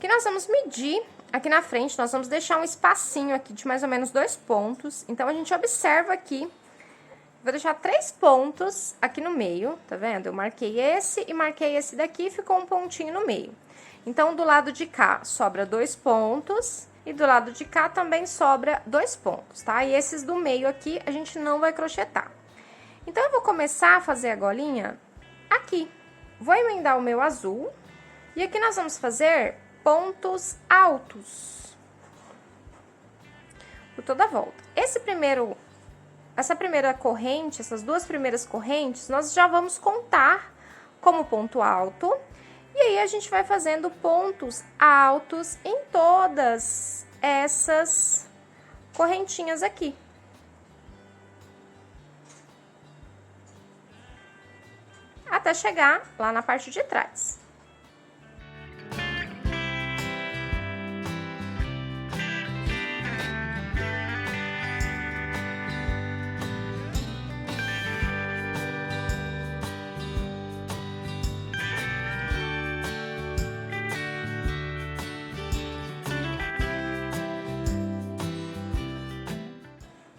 Aqui nós vamos medir, aqui na frente, nós vamos deixar um espacinho aqui de mais ou menos 2 pontos. Então, a gente observa aqui, vou deixar 3 pontos aqui no meio, tá vendo? Eu marquei esse e marquei esse daqui, ficou um pontinho no meio. Então, do lado de cá, sobra 2 pontos, e do lado de cá também sobra 2 pontos, tá? E esses do meio aqui, a gente não vai crochetar. Então, eu vou começar a fazer a golinha aqui. Vou emendar o meu azul, e aqui nós vamos fazer pontos altos por toda a volta. Essa primeira corrente, essas 2 primeiras correntes, nós já vamos contar como ponto alto, e aí a gente vai fazendo pontos altos em todas essas correntinhas aqui. Até chegar lá na parte de trás.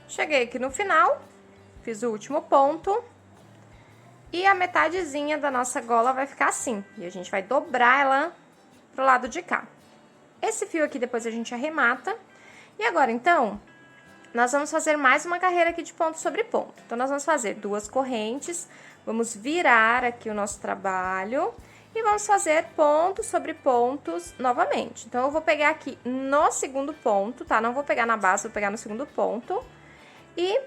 Cheguei aqui no final, fiz o último ponto, e a metadezinha da nossa gola vai ficar assim, e a gente vai dobrar ela pro lado de cá. Esse fio aqui depois a gente arremata, e agora, então, nós vamos fazer mais uma carreira aqui de ponto sobre ponto. Então, nós vamos fazer 2 correntes, vamos virar aqui o nosso trabalho, e vamos fazer pontos sobre pontos novamente. Então, eu vou pegar aqui no segundo ponto, tá? Não vou pegar na base, vou pegar no segundo ponto. E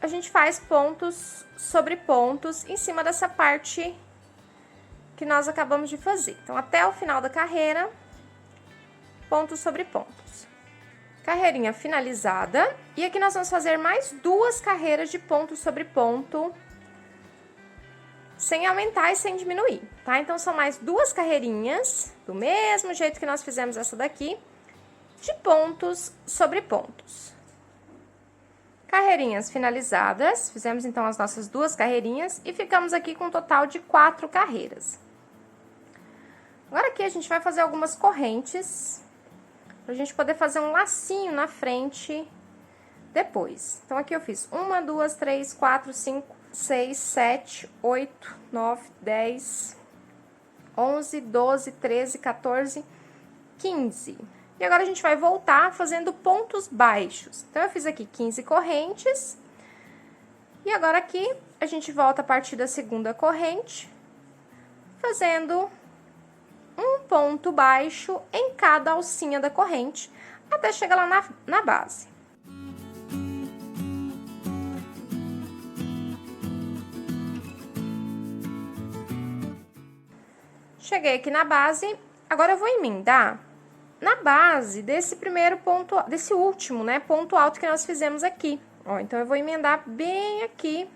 a gente faz pontos sobre pontos em cima dessa parte que nós acabamos de fazer. Então, até o final da carreira, pontos sobre pontos. Carreirinha finalizada. E aqui nós vamos fazer mais 2 carreiras de ponto sobre ponto, sem aumentar e sem diminuir, tá? Então, são mais 2 carreirinhas, do mesmo jeito que nós fizemos essa daqui, de pontos sobre pontos. Carreirinhas finalizadas, fizemos então as nossas 2 carreirinhas e ficamos aqui com um total de 4 carreiras. Agora aqui a gente vai fazer algumas correntes, pra gente poder fazer um lacinho na frente depois. Então, aqui eu fiz 1, 2, 3, 4, 5, 6, 7, 8, 9, 10, 11, 12, 13, 14, 15. E agora, a gente vai voltar fazendo pontos baixos. Então, eu fiz aqui 15 correntes. E agora, aqui, a gente volta a partir da segunda corrente, fazendo um ponto baixo em cada alcinha da corrente, até chegar lá na base. Cheguei aqui na base, agora eu vou emendar na base desse primeiro ponto, desse último, né, ponto alto que nós fizemos aqui. Ó, então, eu vou emendar bem aqui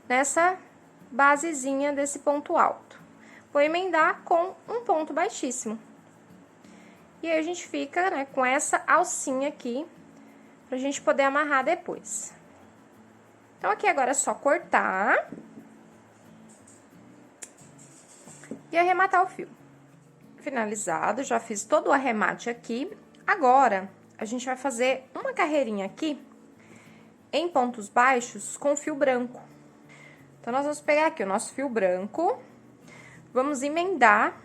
nessa basezinha desse ponto alto. Vou emendar com um ponto baixíssimo. E aí, a gente fica, né, com essa alcinha aqui, pra gente poder amarrar depois. Então, aqui agora é só cortar e arrematar o fio. Finalizado, já fiz todo o arremate aqui. Agora, a gente vai fazer uma carreirinha aqui em pontos baixos com fio branco. Então, nós vamos pegar aqui o nosso fio branco, vamos emendar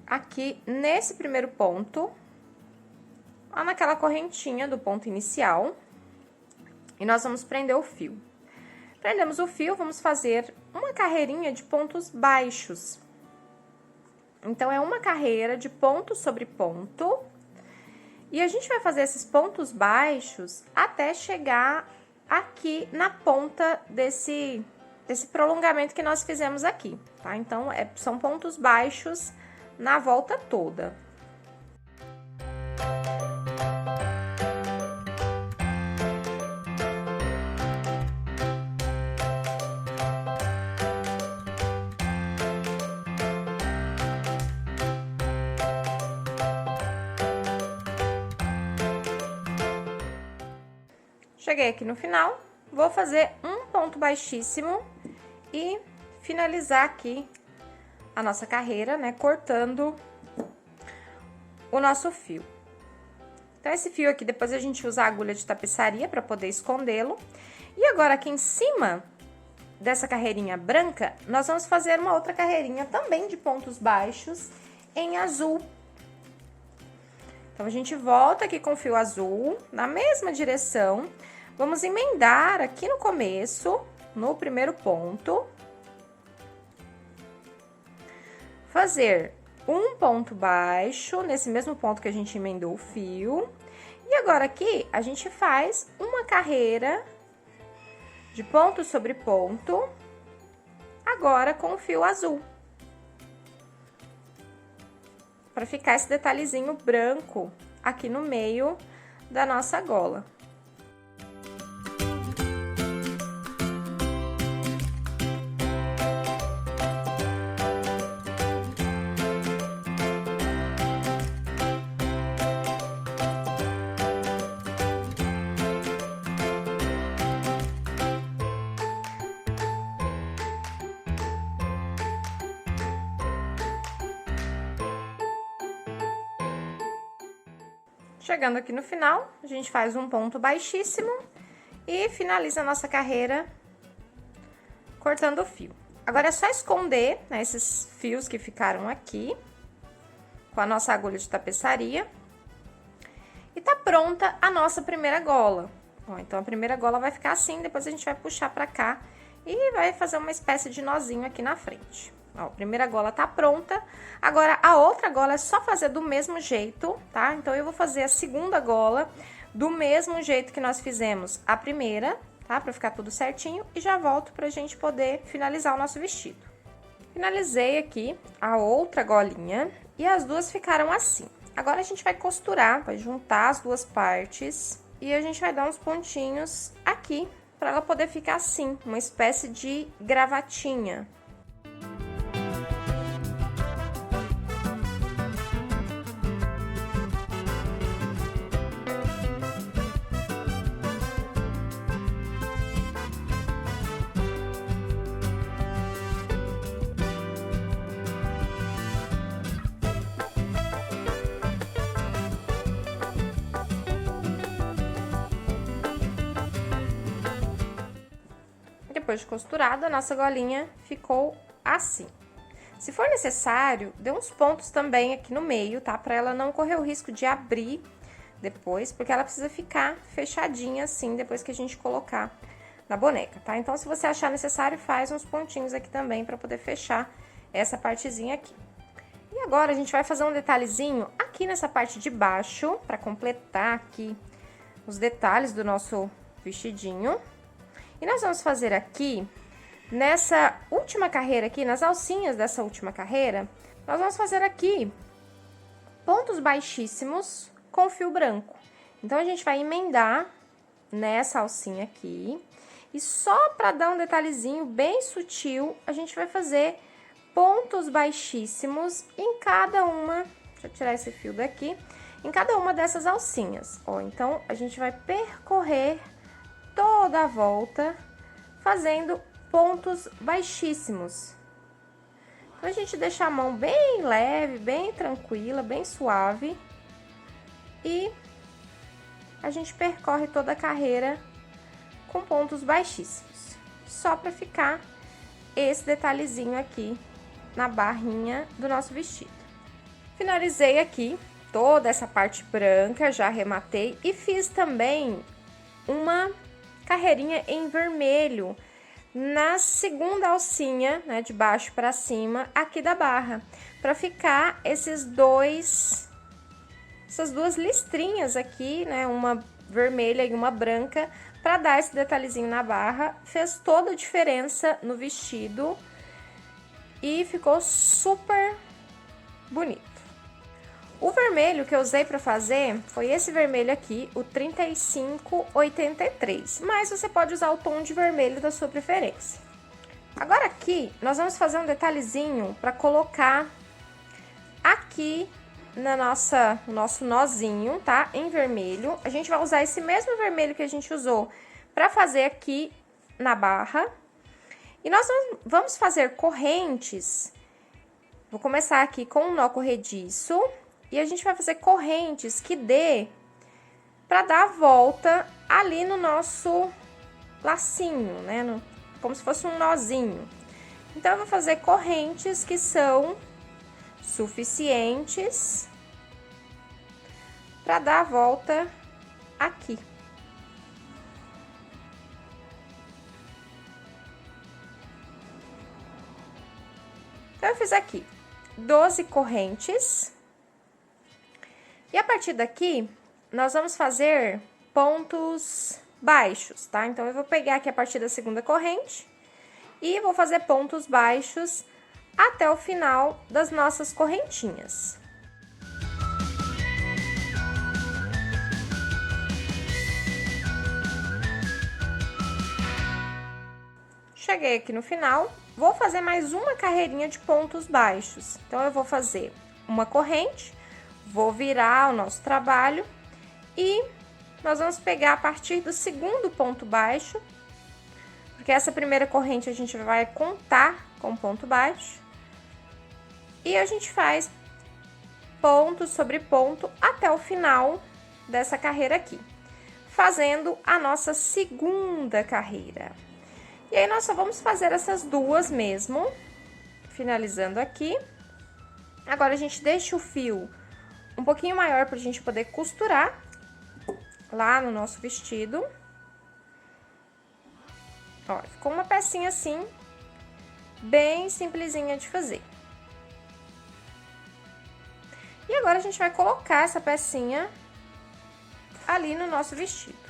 aqui nesse primeiro ponto, lá naquela correntinha do ponto inicial, e nós vamos prender o fio. Prendemos o fio, vamos fazer uma carreirinha de pontos baixos. Então, é uma carreira de ponto sobre ponto, e a gente vai fazer esses pontos baixos até chegar aqui na ponta desse prolongamento que nós fizemos aqui, tá? Então, são pontos baixos na volta toda. Cheguei aqui no final, vou fazer um ponto baixíssimo e finalizar aqui a nossa carreira, né, cortando o nosso fio. Então, esse fio aqui, depois a gente usa a agulha de tapeçaria para poder escondê-lo. E agora, aqui em cima dessa carreirinha branca, nós vamos fazer uma outra carreirinha também de pontos baixos em azul. Então, a gente volta aqui com o fio azul, na mesma direção. Vamos emendar aqui no começo, no primeiro ponto. Fazer um ponto baixo, nesse mesmo ponto que a gente emendou o fio. E agora aqui, a gente faz uma carreira de ponto sobre ponto, agora com o fio azul. Para ficar esse detalhezinho branco aqui no meio da nossa gola. Chegando aqui no final, a gente faz um ponto baixíssimo e finaliza a nossa carreira cortando o fio. Agora é só esconder, né, esses fios que ficaram aqui com a nossa agulha de tapeçaria. E tá pronta a nossa primeira gola. Ó, então, a primeira gola vai ficar assim, depois a gente vai puxar pra cá e vai fazer uma espécie de nozinho aqui na frente. Ó, a primeira gola tá pronta. Agora, a outra gola é só fazer do mesmo jeito, tá? Então, eu vou fazer a segunda gola do mesmo jeito que nós fizemos a primeira, tá? Pra ficar tudo certinho e já volto pra gente poder finalizar o nosso vestido. Finalizei aqui a outra golinha e as duas ficaram assim. Agora, a gente vai costurar, vai juntar as duas partes e a gente vai dar uns pontinhos aqui pra ela poder ficar assim, uma espécie de gravatinha. Depois de costurada, a nossa golinha ficou assim. Se for necessário, dê uns pontos também aqui no meio, tá? Pra ela não correr o risco de abrir depois, porque ela precisa ficar fechadinha assim, depois que a gente colocar na boneca, tá? Então, se você achar necessário, faz uns pontinhos aqui também pra poder fechar essa partezinha aqui. E agora, a gente vai fazer um detalhezinho aqui nessa parte de baixo, pra completar aqui os detalhes do nosso vestidinho. E nós vamos fazer aqui, nessa última carreira aqui, nas alcinhas dessa última carreira, nós vamos fazer aqui pontos baixíssimos com fio branco. Então, a gente vai emendar nessa alcinha aqui e só para dar um detalhezinho bem sutil, a gente vai fazer pontos baixíssimos em cada uma, deixa eu tirar esse fio daqui, em cada uma dessas alcinhas. Ó, então, a gente vai percorrer toda a volta, fazendo pontos baixíssimos. Então, a gente deixa a mão bem leve, bem tranquila, bem suave. E a gente percorre toda a carreira com pontos baixíssimos. Só para ficar esse detalhezinho aqui na barrinha do nosso vestido. Finalizei aqui toda essa parte branca, já arrematei e fiz também uma carreirinha em vermelho na segunda alcinha, né, de baixo para cima aqui da barra, para ficar essas duas listrinhas aqui, né, uma vermelha e uma branca, para dar esse detalhezinho na barra. Fez toda a diferença no vestido e ficou super bonito. O vermelho que eu usei para fazer foi esse vermelho aqui, o 3583, mas você pode usar o tom de vermelho da sua preferência. Agora aqui, nós vamos fazer um detalhezinho para colocar aqui no nosso nozinho, tá? Em vermelho. A gente vai usar esse mesmo vermelho que a gente usou para fazer aqui na barra. E nós vamos fazer correntes. Vou começar aqui com um nó corrediço e a gente vai fazer correntes que dê para dar a volta ali no nosso lacinho, né? Como se fosse um nozinho. Então, eu vou fazer correntes que são suficientes para dar a volta aqui. Então, eu fiz aqui 12 correntes. E a partir daqui, nós vamos fazer pontos baixos, tá? Então, eu vou pegar aqui a partir da segunda corrente e vou fazer pontos baixos até o final das nossas correntinhas. Cheguei aqui no final, vou fazer mais uma carreirinha de pontos baixos. Então, eu vou fazer uma corrente, vou virar o nosso trabalho e nós vamos pegar a partir do segundo ponto baixo, porque essa primeira corrente a gente vai contar com ponto baixo. E a gente faz ponto sobre ponto até o final dessa carreira aqui, fazendo a nossa segunda carreira. E aí, nós só vamos fazer essas duas mesmo, finalizando aqui. Agora, a gente deixa o fio um pouquinho maior pra gente poder costurar lá no nosso vestido. Ó, ficou uma pecinha assim, bem simplesinha de fazer. E agora, a gente vai colocar essa pecinha ali no nosso vestido.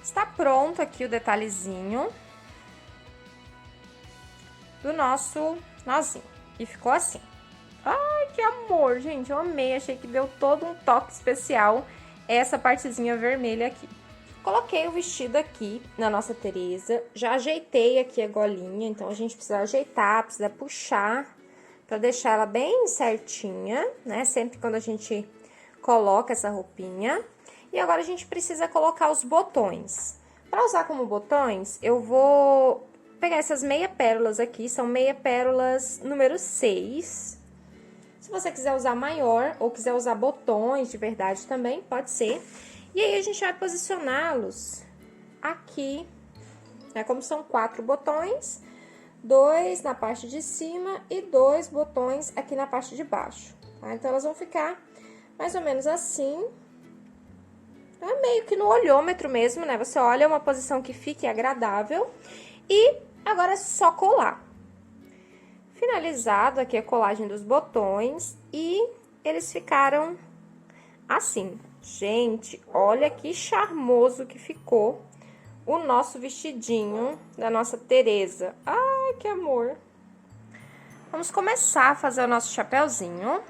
Está pronto aqui o detalhezinho do nosso nozinho. E ficou assim. Ai, que amor, gente, eu amei. Achei que deu todo um toque especial essa partezinha vermelha aqui. Coloquei o vestido aqui na nossa Tereza. Já ajeitei aqui a golinha, então a gente precisa ajeitar, precisa puxar pra deixar ela bem certinha, né? Sempre quando a gente coloca essa roupinha. E agora, a gente precisa colocar os botões. Para usar como botões, eu vou pegar essas meia pérolas aqui, são meia pérolas número 6. Se você quiser usar maior ou quiser usar botões de verdade também, pode ser. E aí, a gente vai posicioná-los aqui, né? Como são 4 botões, 2 na parte de cima e 2 botões aqui na parte de baixo, tá? Então, elas vão ficar mais ou menos assim. É meio que no olhômetro mesmo, né? Você olha uma posição que fique agradável. E agora é só colar. Finalizado aqui a colagem dos botões. E eles ficaram assim. Gente, olha que charmoso que ficou o nosso vestidinho da nossa Tereza. Ai, que amor! Vamos começar a fazer o nosso chapéuzinho.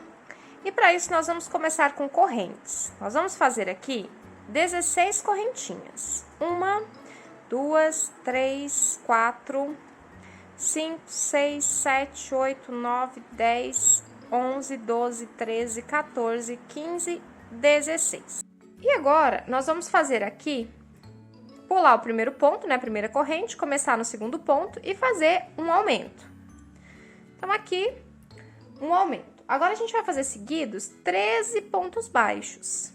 E para isso, nós vamos começar com correntes. Nós vamos fazer aqui 16 correntinhas. 1, 2, 3, 4, 5, 6, 7, 8, 9, 10, 11, 12, 13, 14, 15, 16. E agora, nós vamos fazer aqui, pular o primeiro ponto, né? Primeira corrente, começar no segundo ponto e fazer um aumento. Então, aqui, um aumento. Agora, a gente vai fazer seguidos 13 pontos baixos.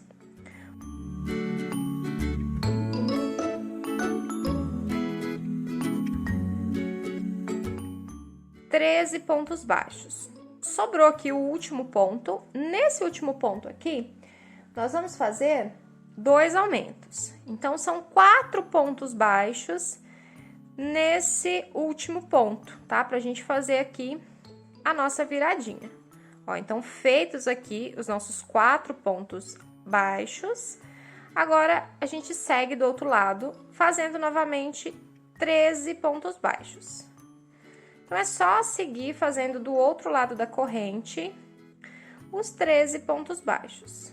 13 pontos baixos. Sobrou aqui o último ponto. Nesse último ponto aqui, nós vamos fazer 2 aumentos. Então, são 4 pontos baixos nesse último ponto, tá? Pra gente fazer aqui a nossa viradinha. Ó, então, feitos aqui os nossos 4 pontos baixos, agora a gente segue do outro lado, fazendo novamente 13 pontos baixos. Então, é só seguir fazendo do outro lado da corrente os 13 pontos baixos.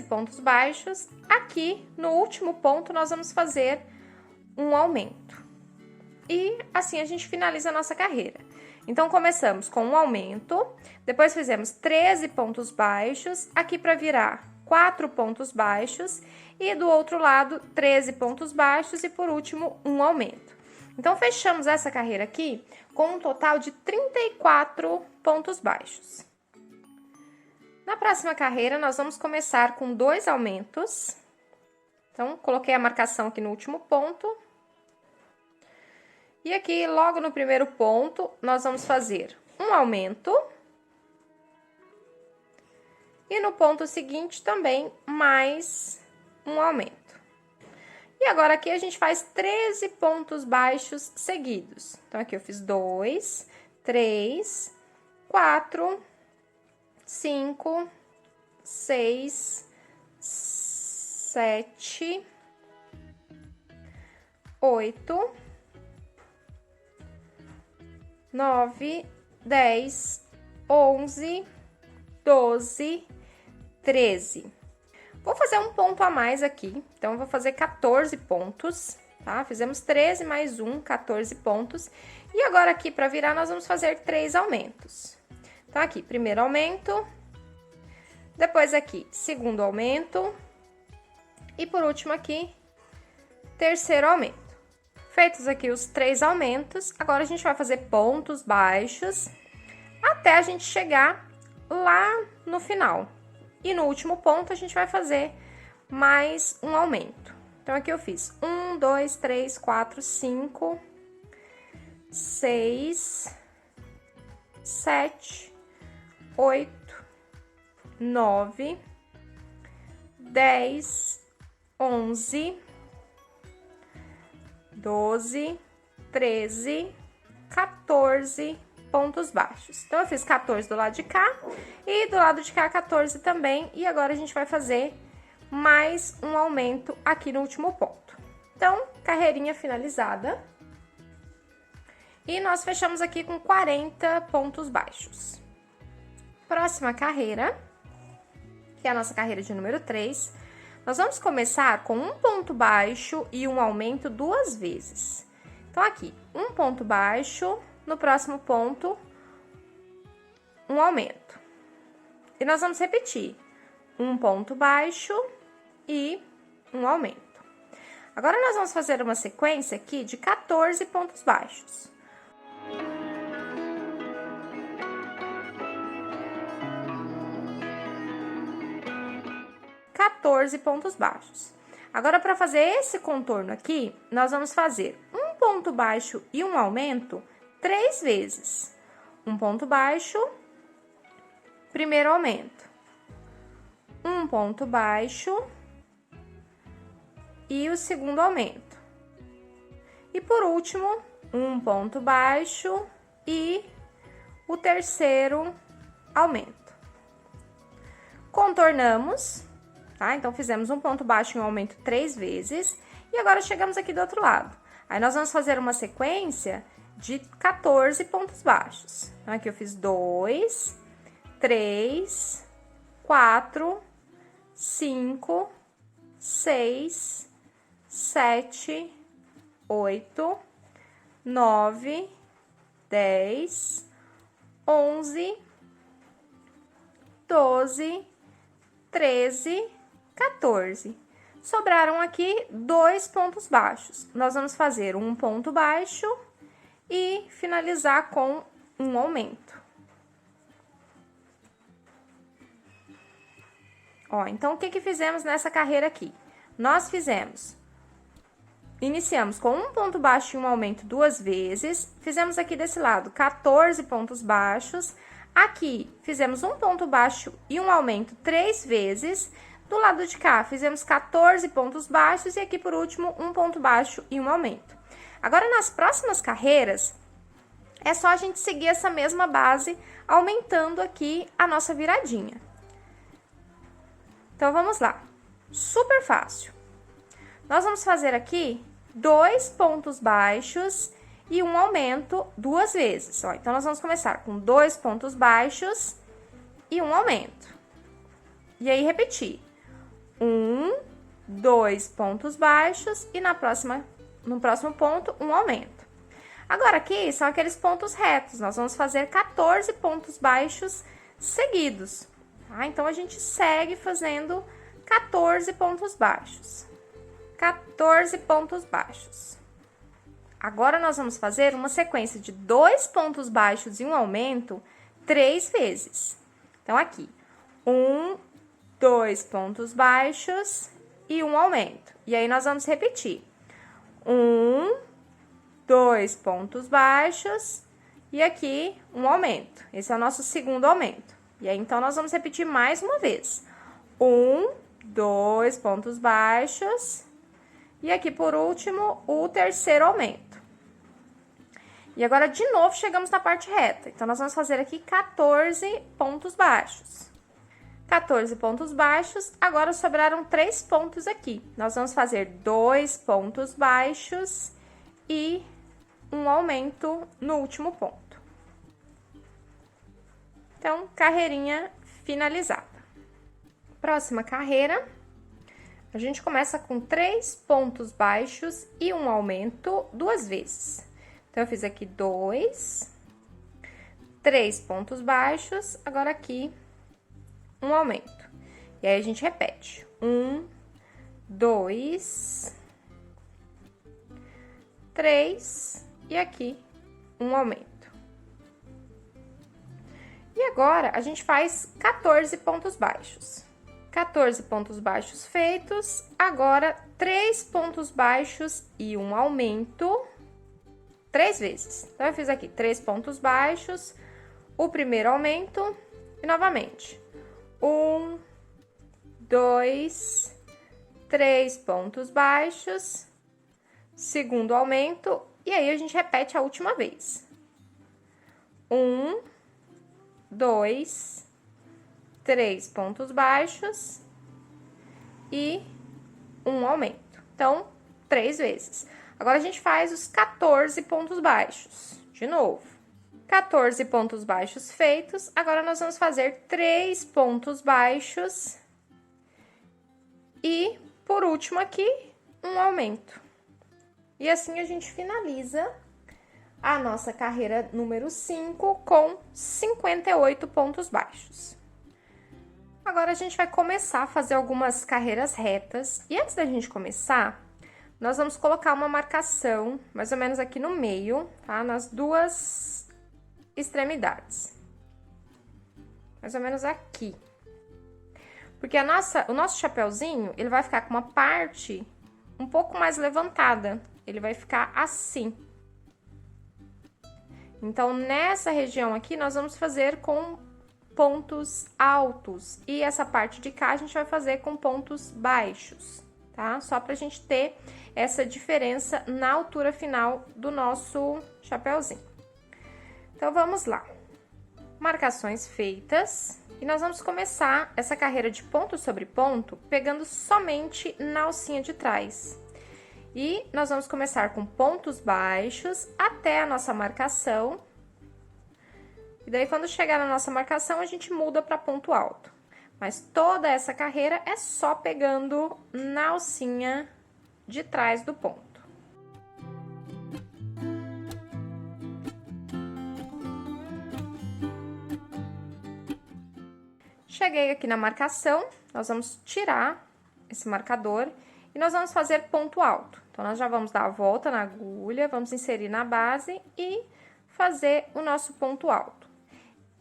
Pontos baixos. Aqui, no último ponto, nós vamos fazer um aumento. E assim a gente finaliza a nossa carreira. Então, começamos com um aumento, depois fizemos 13 pontos baixos, aqui para virar 4 pontos baixos, e do outro lado, 13 pontos baixos e, por último, um aumento. Então, fechamos essa carreira aqui com um total de 34 pontos baixos. Na próxima carreira, nós vamos começar com 2 aumentos. Então, coloquei a marcação aqui no último ponto. E aqui, logo no primeiro ponto, nós vamos fazer um aumento. E no ponto seguinte, também, mais um aumento. E agora, aqui, a gente faz 13 pontos baixos seguidos. Então, aqui eu fiz 2, 3, 4... 5, 6, 7, 8, 9, 10, 11, 12, 13. Vou fazer um ponto a mais aqui, então eu vou fazer 14 pontos, tá? Fizemos 13 mais 1, 14 pontos. E agora aqui, para virar, nós vamos fazer 3 aumentos. Então, aqui, primeiro aumento, depois aqui, segundo aumento, e por último aqui, terceiro aumento. Feitos aqui os 3 aumentos, agora a gente vai fazer pontos baixos, até a gente chegar lá no final. E no último ponto, a gente vai fazer mais um aumento. Então, aqui eu fiz 1, 2, 3, 4, 5, 6, 7, 8, 9, 10, 11, 12, 13, 14 pontos baixos. Então, eu fiz 14 do lado de cá e do lado de cá 14 também. E agora, a gente vai fazer mais um aumento aqui no último ponto. Então, carreirinha finalizada. E nós fechamos aqui com 40 pontos baixos. Próxima carreira, que é a nossa carreira de número 3, nós vamos começar com um ponto baixo e um aumento 2 vezes. Então, aqui, um ponto baixo, no próximo ponto, um aumento. E nós vamos repetir, um ponto baixo e um aumento. Agora, nós vamos fazer uma sequência aqui de 14 pontos baixos. Pontos baixos. Agora, para fazer esse contorno aqui, nós vamos fazer um ponto baixo e um aumento 3 vezes. Um ponto baixo, primeiro aumento. Um ponto baixo e o segundo aumento. E por último, um ponto baixo e o terceiro aumento. Contornamos. Tá? Então, fizemos um ponto baixo e um aumento 3 vezes. E agora, chegamos aqui do outro lado. Aí, nós vamos fazer uma sequência de 14 pontos baixos. Então, aqui eu fiz 2, 3, 4, 5, 6, 7, 8, 9, 10, 11, 12, 13, 14. Sobraram aqui 2 pontos baixos. Nós vamos fazer um ponto baixo e finalizar com um aumento. Ó, então, o que fizemos nessa carreira aqui? Nós iniciamos com um ponto baixo e um aumento 2 vezes, fizemos aqui desse lado 14 pontos baixos, aqui fizemos um ponto baixo e um aumento 3 vezes, do lado de cá fizemos 14 pontos baixos e aqui por último um ponto baixo e um aumento. Agora, nas próximas carreiras, é só a gente seguir essa mesma base, aumentando aqui a nossa viradinha. Então, vamos lá. Super fácil. Nós vamos fazer aqui 2 pontos baixos e um aumento 2 vezes. Ó, então, nós vamos começar com 2 pontos baixos e um aumento. E aí, repetir. 1, 2 pontos baixos e no próximo ponto, um aumento. Agora, aqui são aqueles pontos retos. Nós vamos fazer 14 pontos baixos seguidos. Tá? Então, a gente segue fazendo 14 pontos baixos. 14 pontos baixos. Agora, nós vamos fazer uma sequência de 2 pontos baixos e um aumento 3 vezes. Então, aqui, 1, 2 pontos baixos e um aumento. E aí, nós vamos repetir. 1, 2 pontos baixos e aqui um aumento. Esse é o nosso segundo aumento. E aí, então, nós vamos repetir mais uma vez. 1, 2 pontos baixos e aqui, por último, o terceiro aumento. E agora, de novo, chegamos na parte reta. Então, nós vamos fazer aqui 14 pontos baixos. 14 pontos baixos, agora sobraram 3 pontos aqui. Nós vamos fazer 2 pontos baixos e um aumento no último ponto. Então, carreirinha finalizada. Próxima carreira, a gente começa com 3 pontos baixos e um aumento 2 vezes. Então, eu fiz aqui 2, 3 pontos baixos, agora aqui um aumento. E aí, a gente repete. 1, 2, 3 e aqui um aumento. E agora, a gente faz 14 pontos baixos. 14 pontos baixos feitos, agora 3 pontos baixos e um aumento 3 vezes. Então, eu fiz aqui 3 pontos baixos, o primeiro aumento e novamente. 1, 2, 3 pontos baixos, segundo aumento, e aí a gente repete a última vez. 1, 2, 3 pontos baixos e um aumento. Então, 3 vezes. Agora, a gente faz os 14 pontos baixos. De novo. 14 pontos baixos feitos. Agora, nós vamos fazer 3 pontos baixos. E, por último aqui, um aumento. E assim, a gente finaliza a nossa carreira número 5 com 58 pontos baixos. Agora, a gente vai começar a fazer algumas carreiras retas. E antes da gente começar, nós vamos colocar uma marcação, mais ou menos aqui no meio, tá? Nas duas extremidades. Mais ou menos aqui. Porque o nosso chapeuzinho, ele vai ficar com uma parte um pouco mais levantada. Ele vai ficar assim. Então, nessa região aqui, nós vamos fazer com pontos altos. E essa parte de cá, a gente vai fazer com pontos baixos, tá? Só pra gente ter essa diferença na altura final do nosso chapeuzinho. Então, vamos lá. Marcações feitas. E nós vamos começar essa carreira de ponto sobre ponto, pegando somente na alcinha de trás. E nós vamos começar com pontos baixos até a nossa marcação. E daí, quando chegar na nossa marcação, a gente muda para ponto alto. Mas toda essa carreira é só pegando na alcinha de trás do ponto. Cheguei aqui na marcação, nós vamos tirar esse marcador e nós vamos fazer ponto alto. Então, nós já vamos dar a volta na agulha, vamos inserir na base e fazer o nosso ponto alto.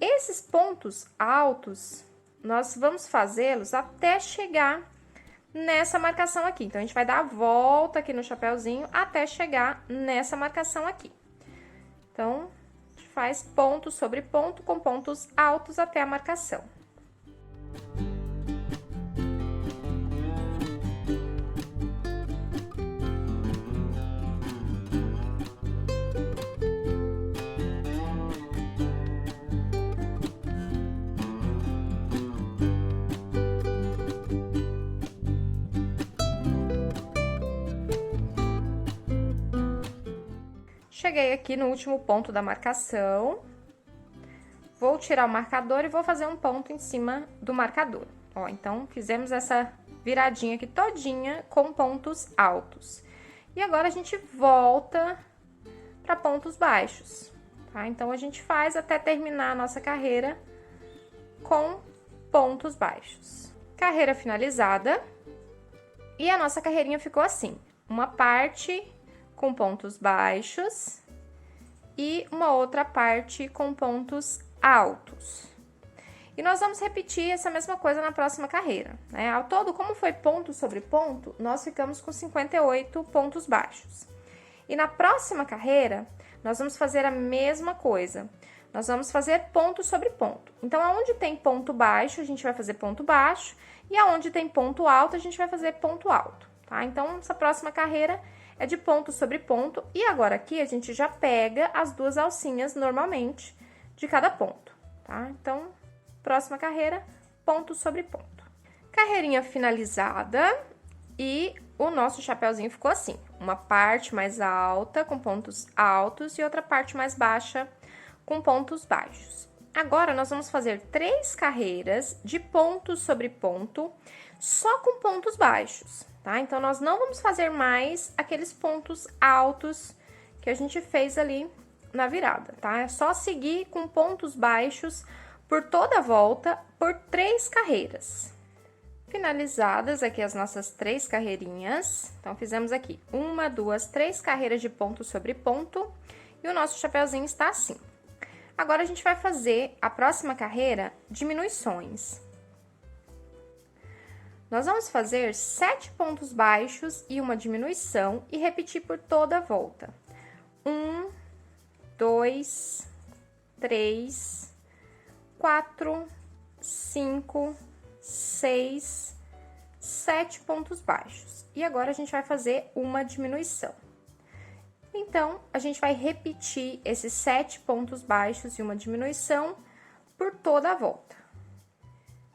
Esses pontos altos, nós vamos fazê-los até chegar nessa marcação aqui. Então, a gente vai dar a volta aqui no chapeuzinho até chegar nessa marcação aqui. Então, a gente faz ponto sobre ponto com pontos altos até a marcação. Cheguei aqui no último ponto da marcação. Vou tirar o marcador e vou fazer um ponto em cima do marcador. Ó, então, fizemos essa viradinha aqui todinha com pontos altos. E agora, a gente volta para pontos baixos, tá? Então, a gente faz até terminar a nossa carreira com pontos baixos. Carreira finalizada. E a nossa carreirinha ficou assim. Uma parte com pontos baixos e uma outra parte com pontos altos. E nós vamos repetir essa mesma coisa na próxima carreira, né? Ao todo, como foi ponto sobre ponto, nós ficamos com 58 pontos baixos. E na próxima carreira, nós vamos fazer a mesma coisa. Nós vamos fazer ponto sobre ponto. Então, aonde tem ponto baixo, a gente vai fazer ponto baixo. E aonde tem ponto alto, a gente vai fazer ponto alto, tá? Então, essa próxima carreira é de ponto sobre ponto. E agora aqui, a gente já pega as duas alcinhas normalmente de cada ponto, tá? Então, próxima carreira, ponto sobre ponto. Carreirinha finalizada e o nosso chapeuzinho ficou assim. Uma parte mais alta com pontos altos e outra parte mais baixa com pontos baixos. Agora, nós vamos fazer 3 carreiras de ponto sobre ponto, só com pontos baixos, tá? Então, nós não vamos fazer mais aqueles pontos altos que a gente fez ali na virada, tá? É só seguir com pontos baixos por toda a volta por 3 carreiras. Finalizadas aqui as nossas 3 carreirinhas. Então, fizemos aqui 1, 2, 3 carreiras de ponto sobre ponto e o nosso chapeuzinho está assim. Agora, a gente vai fazer a próxima carreira diminuições. Nós vamos fazer 7 pontos baixos e uma diminuição e repetir por toda a volta. 1, 2, 3, 4, 5, 6, 7 pontos baixos. E agora, a gente vai fazer uma diminuição. Então, a gente vai repetir esses 7 pontos baixos e uma diminuição por toda a volta.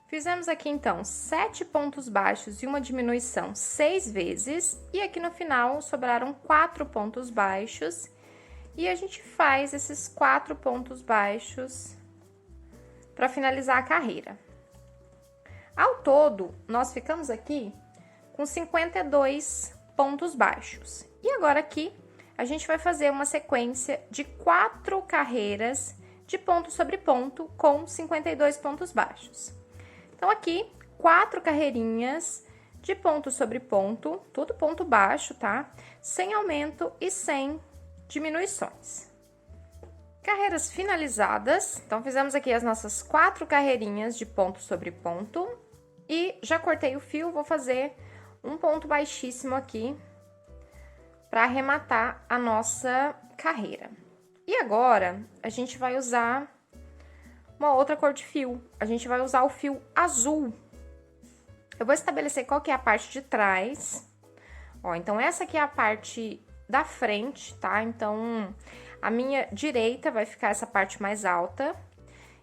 Fizemos aqui, então, 7 pontos baixos e uma diminuição 6 vezes. E aqui no final, sobraram 4 pontos baixos. E a gente faz esses 4 pontos baixos para finalizar a carreira. Ao todo, nós ficamos aqui com 52 pontos baixos. E agora aqui, a gente vai fazer uma sequência de 4 carreiras de ponto sobre ponto com 52 pontos baixos. Então, aqui, 4 carreirinhas de ponto sobre ponto, tudo ponto baixo, tá? Sem aumento e sem diminuições. Carreiras finalizadas. Então, fizemos aqui as nossas 4 carreirinhas de ponto sobre ponto. E já cortei o fio, vou fazer um ponto baixíssimo aqui para arrematar a nossa carreira. E agora, a gente vai usar uma outra cor de fio. A gente vai usar o fio azul. Eu vou estabelecer qual que é a parte de trás. Ó, então, essa aqui é a parte da frente, tá? Então, a minha direita vai ficar essa parte mais alta.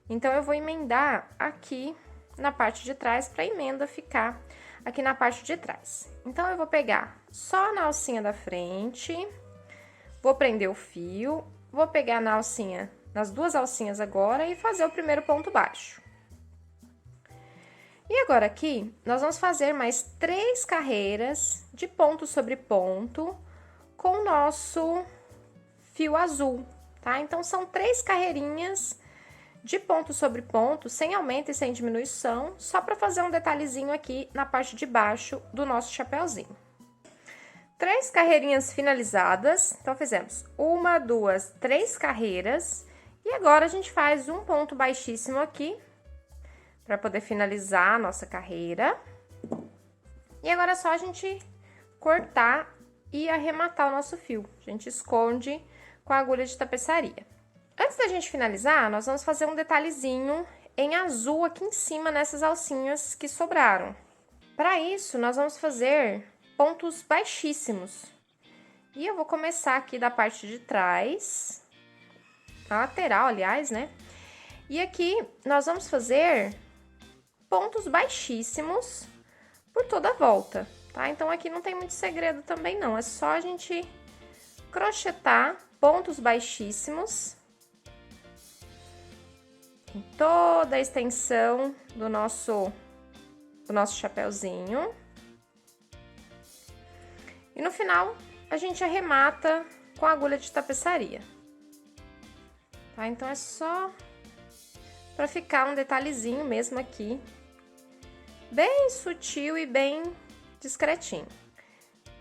Então, eu vou emendar aqui na parte de trás para a emenda ficar aqui na parte de trás. Então, eu vou pegar só na alcinha da frente, vou prender o fio, vou pegar na alcinha, nas 2 alcinhas agora e fazer o primeiro ponto baixo. E agora aqui, nós vamos fazer mais 3 carreiras de ponto sobre ponto com o nosso fio azul, tá? Então, são 3 carreirinhas de ponto sobre ponto, sem aumento e sem diminuição, só para fazer um detalhezinho aqui na parte de baixo do nosso chapeuzinho. 3 carreirinhas finalizadas, então fizemos 1, 2, 3 carreiras, e agora a gente faz um ponto baixíssimo aqui, para poder finalizar a nossa carreira. E agora é só a gente cortar e arrematar o nosso fio. A gente esconde com a agulha de tapeçaria. Antes da gente finalizar, nós vamos fazer um detalhezinho em azul aqui em cima, nessas alcinhas que sobraram. Para isso, nós vamos fazer pontos baixíssimos. E eu vou começar aqui da parte de trás, a lateral, aliás, né? E aqui, nós vamos fazer pontos baixíssimos por toda a volta, tá? Então, aqui não tem muito segredo também, não. É só a gente crochetar pontos baixíssimos em toda a extensão do nosso chapéuzinho. E no final, a gente arremata com a agulha de tapeçaria. Tá? Então, é só para ficar um detalhezinho mesmo aqui, bem sutil e bem discretinho.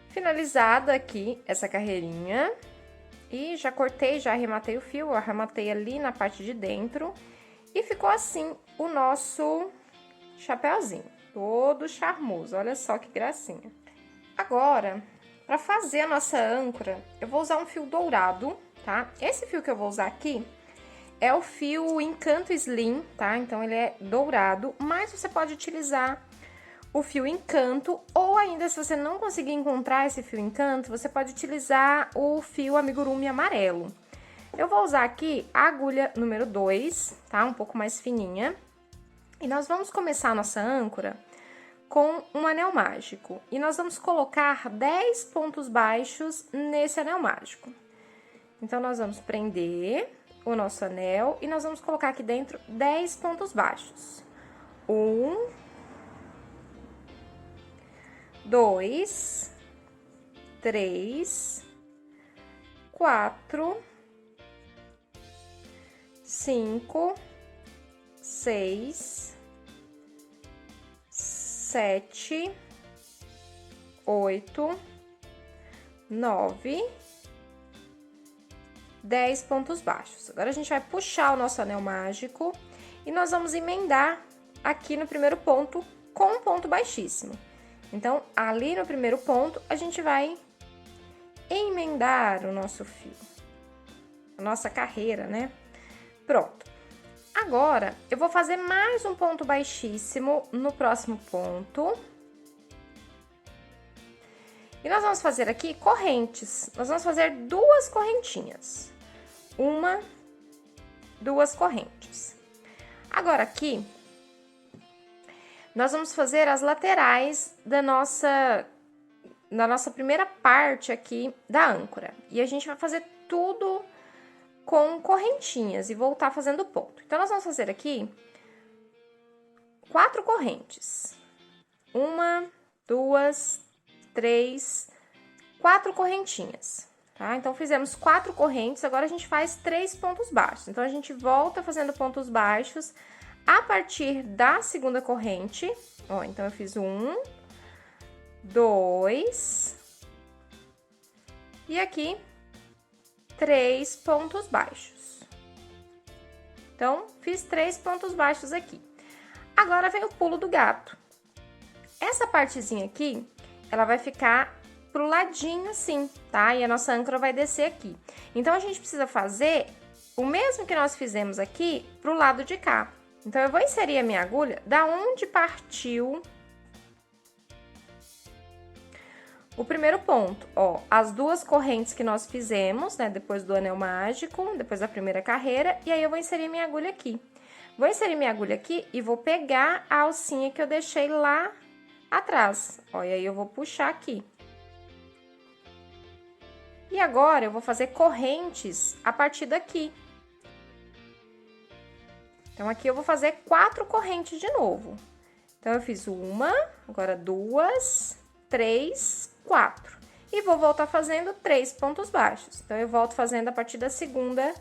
Finalizada aqui essa carreirinha, e já cortei, já arrematei o fio, eu arrematei ali na parte de dentro, e ficou assim o nosso chapéuzinho, todo charmoso, olha só que gracinha. Agora, para fazer a nossa âncora, eu vou usar um fio dourado, tá? Esse fio que eu vou usar aqui é o fio Encanto Slim, tá? Então, ele é dourado, mas você pode utilizar o fio Encanto, ou ainda, se você não conseguir encontrar esse fio Encanto, você pode utilizar o fio Amigurumi amarelo. Eu vou usar aqui a agulha número 2, tá? Um pouco mais fininha. E nós vamos começar a nossa âncora com um anel mágico. E nós vamos colocar 10 pontos baixos nesse anel mágico. Então, nós vamos prender o nosso anel e nós vamos colocar aqui dentro 10 pontos baixos. 1, 2, 3, 4, 5, 6, 7, 8, 9, 10 pontos baixos. Agora, a gente vai puxar o nosso anel mágico e nós vamos emendar aqui no primeiro ponto com um ponto baixíssimo. Então, ali no primeiro ponto, a gente vai emendar o nosso fio, a nossa carreira, né? Pronto. Agora, eu vou fazer mais um ponto baixíssimo no próximo ponto. E nós vamos fazer aqui correntes. Nós vamos fazer 2 correntinhas. 1, 2 correntes. Agora, aqui, nós vamos fazer as laterais da nossa primeira parte aqui da âncora. E a gente vai fazer tudo com correntinhas e voltar fazendo ponto. Então, nós vamos fazer aqui 4 correntes. 1, 2, 3, 4 correntinhas, tá? Então, fizemos 4 correntes, agora a gente faz 3 pontos baixos. Então, a gente volta fazendo pontos baixos a partir da segunda corrente. Ó, então, eu fiz 1, 2, e aqui 3 pontos baixos. Então, fiz 3 pontos baixos aqui. Agora, vem o pulo do gato. Essa partezinha aqui, ela vai ficar pro ladinho assim, tá? E a nossa âncora vai descer aqui. Então, a gente precisa fazer o mesmo que nós fizemos aqui pro lado de cá. Então, eu vou inserir a minha agulha da onde partiu o primeiro ponto, ó, as 2 correntes que nós fizemos, né, depois do anel mágico, depois da primeira carreira, e aí eu vou inserir minha agulha aqui. Vou inserir minha agulha aqui e vou pegar a alcinha que eu deixei lá atrás, ó, e aí eu vou puxar aqui. E agora, eu vou fazer correntes a partir daqui. Então, aqui eu vou fazer 4 correntes de novo. Então, eu fiz 1, agora 2, 3, 4. E vou voltar fazendo 3 pontos baixos. Então, eu volto fazendo a partir da segunda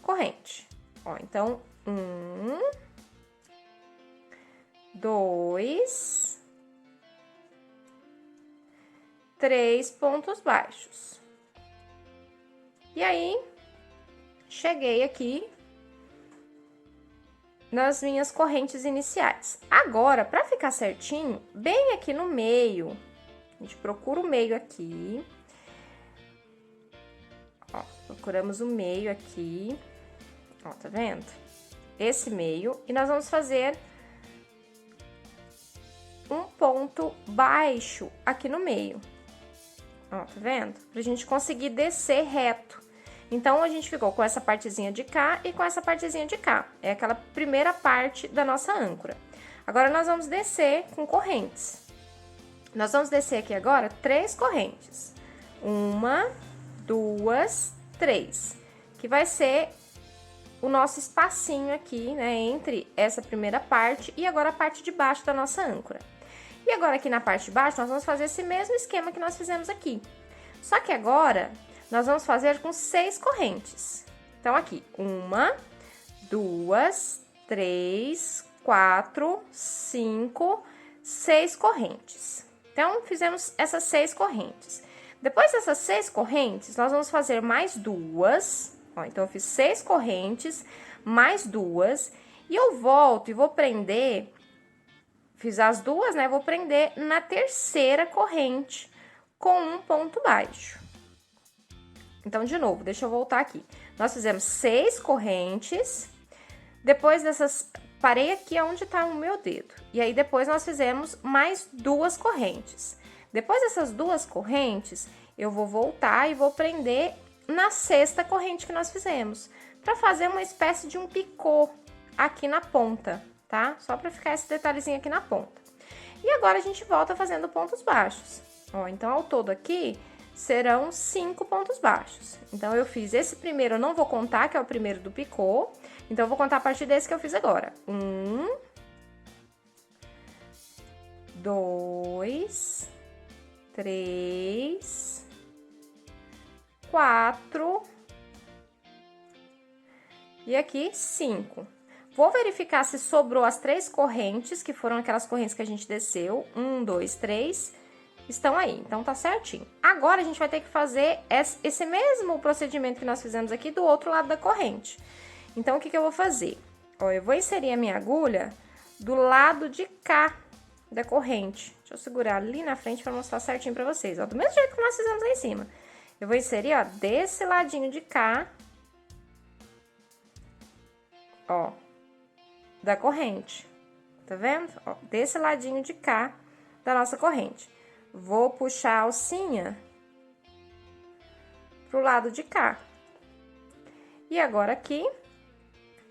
corrente. Ó, então, 1, 2, 3 pontos baixos. E aí, cheguei aqui nas minhas correntes iniciais. Agora, para ficar certinho, bem aqui no meio, a gente procura o meio aqui. Ó, procuramos o meio aqui. Ó, tá vendo? Esse meio. E nós vamos fazer um ponto baixo aqui no meio. Ó, tá vendo? Pra gente conseguir descer reto. Então, a gente ficou com essa partezinha de cá e com essa partezinha de cá. É aquela primeira parte da nossa âncora. Agora, nós vamos descer com correntes. Nós vamos descer aqui agora 3 correntes. 1, 2, 3, que vai ser o nosso espacinho aqui, né, entre essa primeira parte e agora a parte de baixo da nossa âncora. E agora aqui na parte de baixo nós vamos fazer esse mesmo esquema que nós fizemos aqui. Só que agora nós vamos fazer com 6 correntes. Então aqui, 1, 2, 3, 4, 5, 6 correntes. Então, fizemos essas 6 correntes. Depois dessas 6 correntes, nós vamos fazer mais 2. Ó, então, eu fiz 6 correntes, mais 2. E eu volto e vou prender, fiz as 2, né? Vou prender na terceira corrente com um ponto baixo. Então, de novo, deixa eu voltar aqui. Nós fizemos 6 correntes, depois dessas... Parei aqui onde tá o meu dedo. E aí, depois, nós fizemos mais 2 correntes. Depois dessas 2 correntes, eu vou voltar e vou prender na sexta corrente que nós fizemos, para fazer uma espécie de um picô aqui na ponta, tá? Só para ficar esse detalhezinho aqui na ponta. E agora, a gente volta fazendo pontos baixos. Ó, então, ao todo aqui, serão 5 pontos baixos. Então, eu fiz esse primeiro, eu não vou contar, que é o primeiro do picô. Então, eu vou contar a partir desse que eu fiz agora. 1, 2, 3, 4 e aqui 5. Vou verificar se sobrou as 3 correntes, que foram aquelas correntes que a gente desceu. 1, 2, 3, estão aí, então tá certinho. Agora, a gente vai ter que fazer esse mesmo procedimento que nós fizemos aqui do outro lado da corrente. Então, o que que eu vou fazer? Ó, eu vou inserir a minha agulha do lado de cá da corrente. Deixa eu segurar ali na frente para mostrar certinho para vocês, ó. Do mesmo jeito que nós fizemos lá em cima. Eu vou inserir, ó, desse ladinho de cá, ó, da corrente. Tá vendo? Ó, desse ladinho de cá da nossa corrente. Vou puxar a alcinha pro lado de cá. E agora aqui...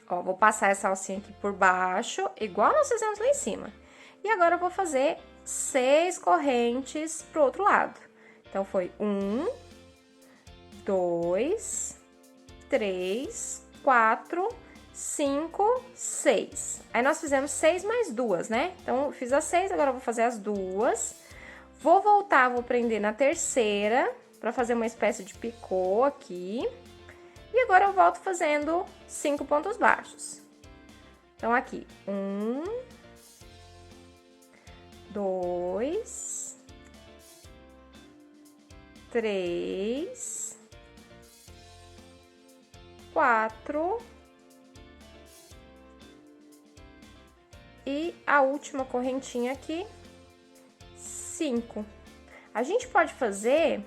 Ó, vou passar essa alcinha aqui por baixo, igual nós fizemos lá em cima. E agora, eu vou fazer 6 correntes pro outro lado. Então, foi 1, 2, 3, 4, 5, 6. Aí, nós fizemos 6 mais 2, né? Então, eu fiz as 6, agora eu vou fazer as 2. Vou voltar, vou prender na terceira, pra fazer uma espécie de picô aqui. E agora, eu volto fazendo 5 pontos baixos. Então, aqui, 1, 2, 3, 4 e a última correntinha aqui, 5. A gente pode fazer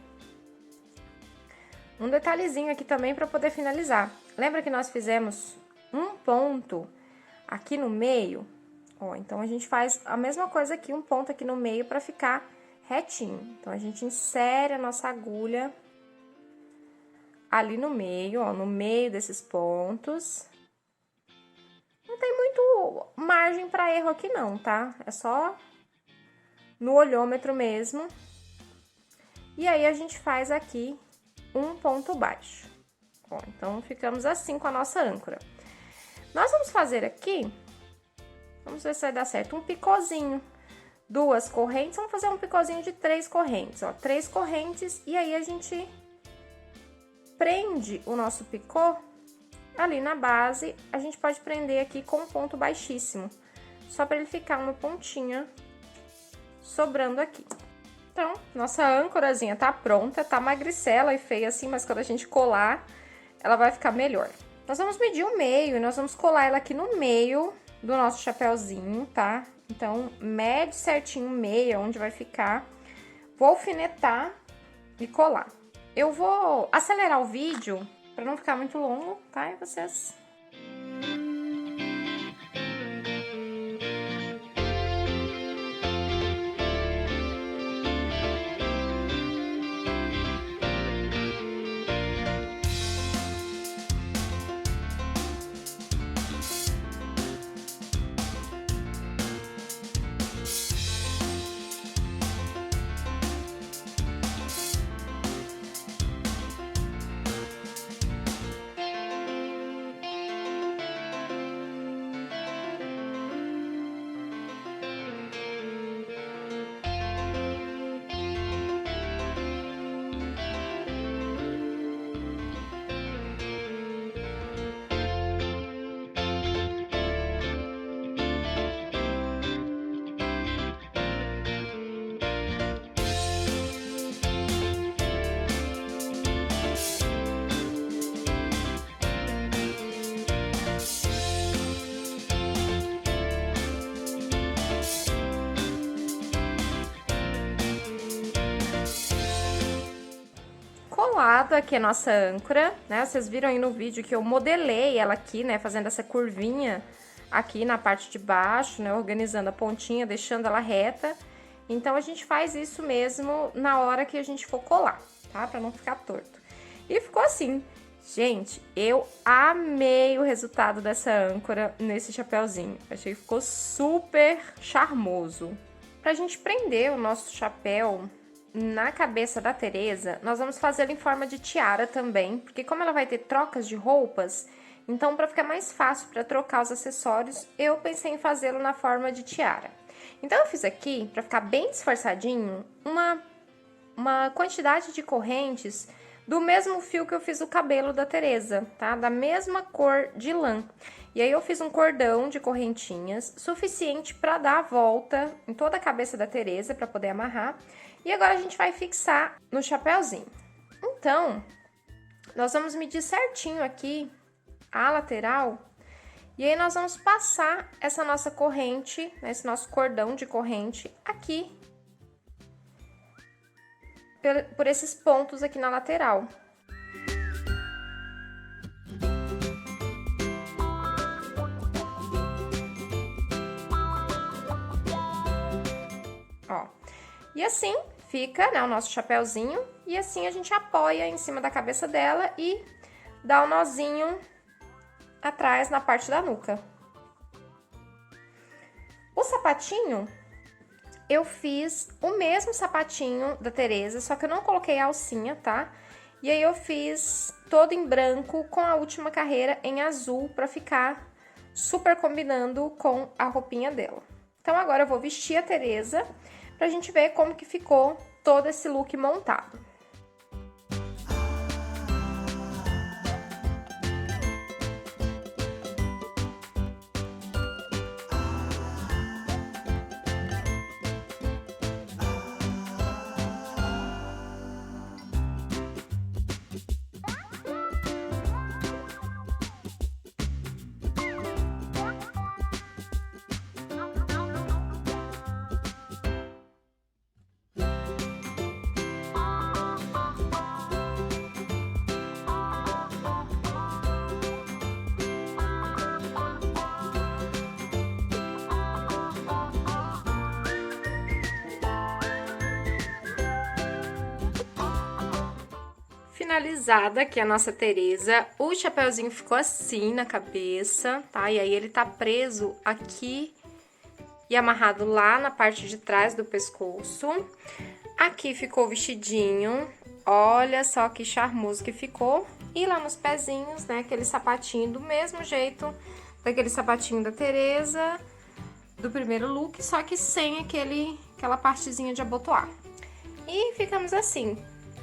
um detalhezinho aqui também para poder finalizar. Lembra que nós fizemos um ponto aqui no meio? Ó, então, a gente faz a mesma coisa aqui, um ponto aqui no meio para ficar retinho. Então, a gente insere a nossa agulha ali no meio, ó, no meio desses pontos. Não tem muito margem para erro aqui não, tá? É só no olhômetro mesmo. E aí, a gente faz aqui um ponto baixo. Ó, então, ficamos assim com a nossa âncora. Nós vamos fazer aqui, vamos ver se vai dar certo, um picôzinho. 2 correntes, vamos fazer um picôzinho de 3 correntes, ó. 3 correntes, e aí a gente prende o nosso picô ali na base. A gente pode prender aqui com um ponto baixíssimo, só para ele ficar uma pontinha sobrando aqui. Então, nossa âncorazinha tá pronta, tá magricela e feia assim, mas quando a gente colar, ela vai ficar melhor. Nós vamos medir o meio e nós vamos colar ela aqui no meio do nosso chapéuzinho, tá? Então, mede certinho o meio, onde vai ficar. Vou alfinetar e colar. Eu vou acelerar o vídeo para não ficar muito longo, tá? E vocês... lado aqui a nossa âncora, né? Vocês viram aí no vídeo que eu modelei ela aqui, né? Fazendo essa curvinha aqui na parte de baixo, né? Organizando a pontinha, deixando ela reta. Então, a gente faz isso mesmo na hora que a gente for colar, tá? Pra não ficar torto. E ficou assim. Gente, eu amei o resultado dessa âncora nesse chapéuzinho. Achei que ficou super charmoso. Pra gente prender o nosso chapéu na cabeça da Tereza, nós vamos fazê-lo em forma de tiara também, porque como ela vai ter trocas de roupas, então para ficar mais fácil para trocar os acessórios, eu pensei em fazê-lo na forma de tiara. Então eu fiz aqui, para ficar bem disfarçadinho, uma quantidade de correntes do mesmo fio que eu fiz o cabelo da Tereza, tá? Da mesma cor de lã. E aí eu fiz um cordão de correntinhas suficiente para dar a volta em toda a cabeça da Tereza para poder amarrar. E agora a gente vai fixar no chapéuzinho. Então, nós vamos medir certinho aqui a lateral. E aí nós vamos passar essa nossa corrente, né, esse nosso cordão de corrente aqui. Por esses pontos aqui na lateral. Ó, e assim fica, né, o nosso chapéuzinho, e assim a gente apoia em cima da cabeça dela e dá um nozinho atrás na parte da nuca. O sapatinho, eu fiz o mesmo sapatinho da Tereza, só que eu não coloquei a alcinha, tá? E aí eu fiz todo em branco com a última carreira em azul pra ficar super combinando com a roupinha dela. Então agora eu vou vestir a Tereza pra gente ver como que ficou todo esse look montado. Finalizada aqui a nossa Tereza, o chapeuzinho ficou assim na cabeça, tá? E aí ele tá preso aqui e amarrado lá na parte de trás do pescoço. Aqui ficou o vestidinho, olha só que charmoso que ficou. E lá nos pezinhos, né, aquele sapatinho do mesmo jeito daquele sapatinho da Tereza, do primeiro look, só que sem aquela partezinha de abotoar. E ficamos assim.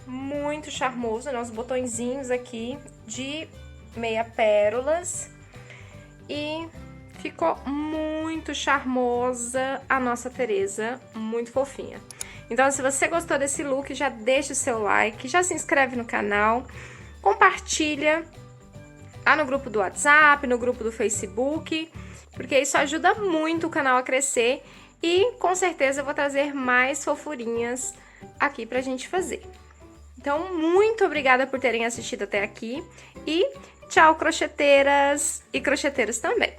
Muito charmoso, né? Os botõezinhos aqui de meia pérolas. E ficou muito charmosa a nossa Tereza, muito fofinha. Então, se você gostou desse look, já deixa o seu like, já se inscreve no canal, compartilha lá no grupo do WhatsApp, no grupo do Facebook, porque isso ajuda muito o canal a crescer e, com certeza, eu vou trazer mais fofurinhas aqui pra gente fazer. Então, muito obrigada por terem assistido até aqui e tchau, crocheteiras e crocheteiros também!